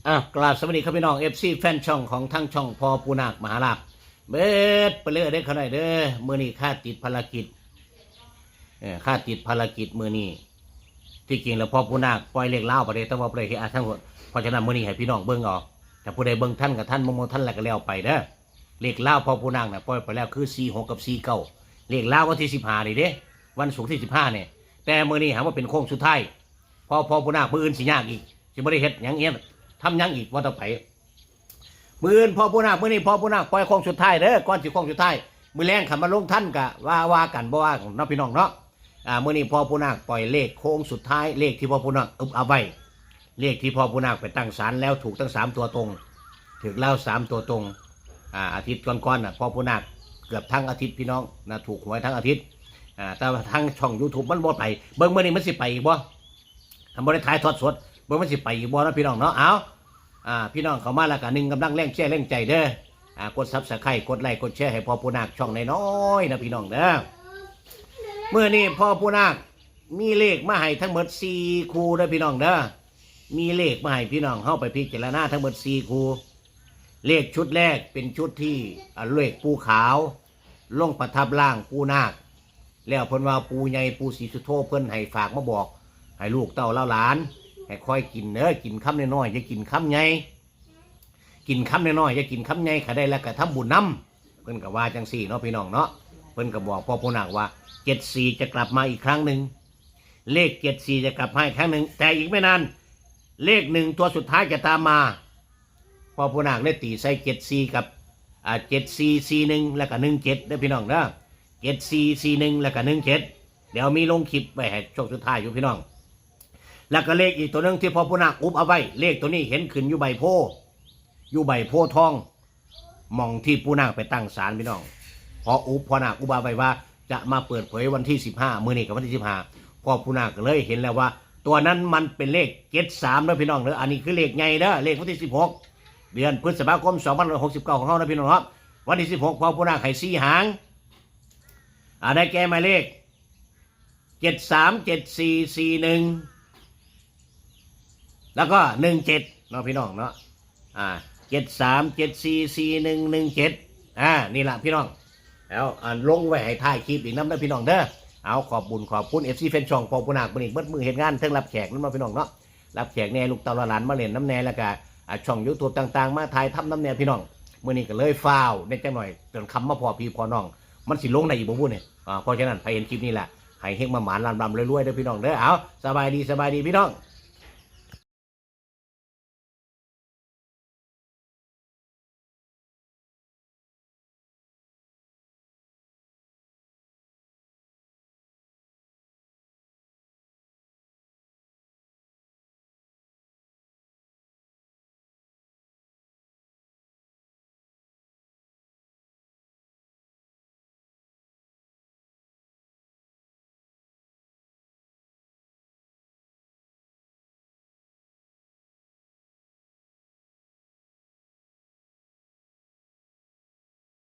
กราบสวัสดีครับพี่น้องFCแฟนช่องของทั้งช่องพอปูนาคมหาลาภเบิดไปเลยได้ขนาดเด้อมื้อนี้ข้าติดภารกิจข้าติดภารกิจมื้อนี้ที่จริงแล้วพอปูนาคปล่อยเลขเล่าประเดี๋ยวต้องว่าประเดี๋ยวทั้งหมดเพราะฉะนั้นมื้อนี้ให้พี่น้องเบิ่งเอาถ้าผู้ใดเบิ่งท่านกับท่านมงท่านแล้วก็แล้วไปเด้อเลขเล่าพอปูนาคน่ะปล่อยไปแล้วคือ46กับ49เลขเล่าวันที่15นี่เด้วันศุกร์ที่15เนี่ยแต่มื้อนี้หาว่าเป็นโค้งสุดท้ายพอปูนาคมื้ออื่นสิยากอีกสิบ่ได้เฮ็ดหยังเงี้ยทำยังอีกว่าต่อไปมืออื่นพอผู้นาคมือนี้พอผู้นาคปล่อยโค้งสุดท้ายเด้อก่อนสิโค้งสุดท้ายมือแรงขันมาลงท่านกะว่ากันบ่ว่าน้องพี่น้องเนาะมือนี้พอผู้นาคปล่อยเลขโค้งสุดท้ายเลขที่พอผู้นาคเอาไว้เลขที่พอผู้นาคไปตั้งศาลแล้วถูกตั้ง3ตัวตรงถึกแล้ว3ตัวตรงอาทิตย์ก่อนๆน่ะพอผู้นาคเกือบทั้งอาทิตย์พี่น้องนะถูกหวยทั้งอาทิตย์แต่ทั้งช่อง YouTube มันบ่ไปเบิ่งมื้อนี้มันสิไปอีกบ่ทำบ่ได้ถ่ายทอดสดเบิ่งมันสิไปอีกบ่นะพี่น้องเนาะเอาพี่น้องเข้ามาแล้วก็1กำลังแรงแชร์แรงใจเด้อกด Subscribe กดไลค์กดแชร์ให้พ่อปูนาคช่องน้อยๆนะพี่น้องเด้อเมื่อนี้พ่อปูนาคมีเลขมาให้ทั้งหมด4คู่เด้อพี่น้องเด้อมีเลขมาให้พี่น้องเฮาไปพิจารณาทั้งหมด4คู่เลขชุดแรกเป็นชุดที่เลขปูขาวลงประทับร่างปูนาคแล้วเพิ่นว่าปูใหญ่ปูศรีสุโธเพิ่นให้ฝากมาบอกให้ลูกเต้าเล่าหลานให้ค่อยกินกินคำน้อยๆอย่ากินคำใหญ่กินคำน้อยๆอย่ากินคำใหญ่ขาได้แล้วก็ทำบุญน้ำเพิ่นก็ว่าจังสี่เนาะพี่น้องเนาะเพิ่นก็บอกพ่อปูนาคว่า74จะกลับมาอีกครั้งหนึ่งเลข74จะกลับมาอีกครั้งหนึ่งแต่อีกไม่นานเลข1ตัวสุดท้ายจะตามมาพ่อปูนาคเลยตีใส่74กับ7441แล้วก็17ได้พี่น้องเนาะ7441แล้วก็17เดี๋ยวมีลงคลิปไว้ให้ช่วงสุดท้ายอยู่พี่น้องแล้วก็เลขอีกตัวนึงที่พ่อปูนาคอุบเอาไว้เลขตัวนี้เห็นขึ้นอยู่ใบโพทองมองที่ปูนาคไปตั้งศาลพี่น้องพอพ่อนาคอุบเอาไว้ว่าจะมาเปิดเผยวันที่15มื้อนี้กับวันที่15พ่อปูนาคก็เลยเห็นแล้วว่าตัวนั้นมันเป็นเลข73นะพี่น้องเด้ออันนี้คือเลขใหญ่เด้อเลขวันที่16เดือนพฤษภาคม2569ของเฮานะพี่น้องครับวันที่16พ่อปูนาคให้4หางได้แก่หมายเลข737441แล้วก็17เนาะพี่น้องเนาะ73744117นี่แหละพี่น้องแล้วลงไว้ให้ถ่ายคลิปอีกน้ำได้พี่น้องเด้อเอาขอบคุณFCแฟนช่องพอปูนาคมื้อนี้เบิดมือเฮ็ดงานเทิงรับแขกนั่นมาพี่น้องเนาะรับแขกแน่ลูกเต้าหลานมาเล่นน้ำแน่แล้วก็ช่อง YouTube ต่างๆมาถ่ายทำน้ำแน่พี่น้องมื้อนี้ก็เลยฟ้าวในจังหน่อยจนคำมาพอพี่พอน้องมันสิลงได้อีกบ่บุ้เนี่ยเพราะฉะนั้นใครเห็นคลิปนี้แหละให้เฮงมาหมานลำรวยๆเด้อพี่น้องเด้อเอาสบายดีพี่น้อง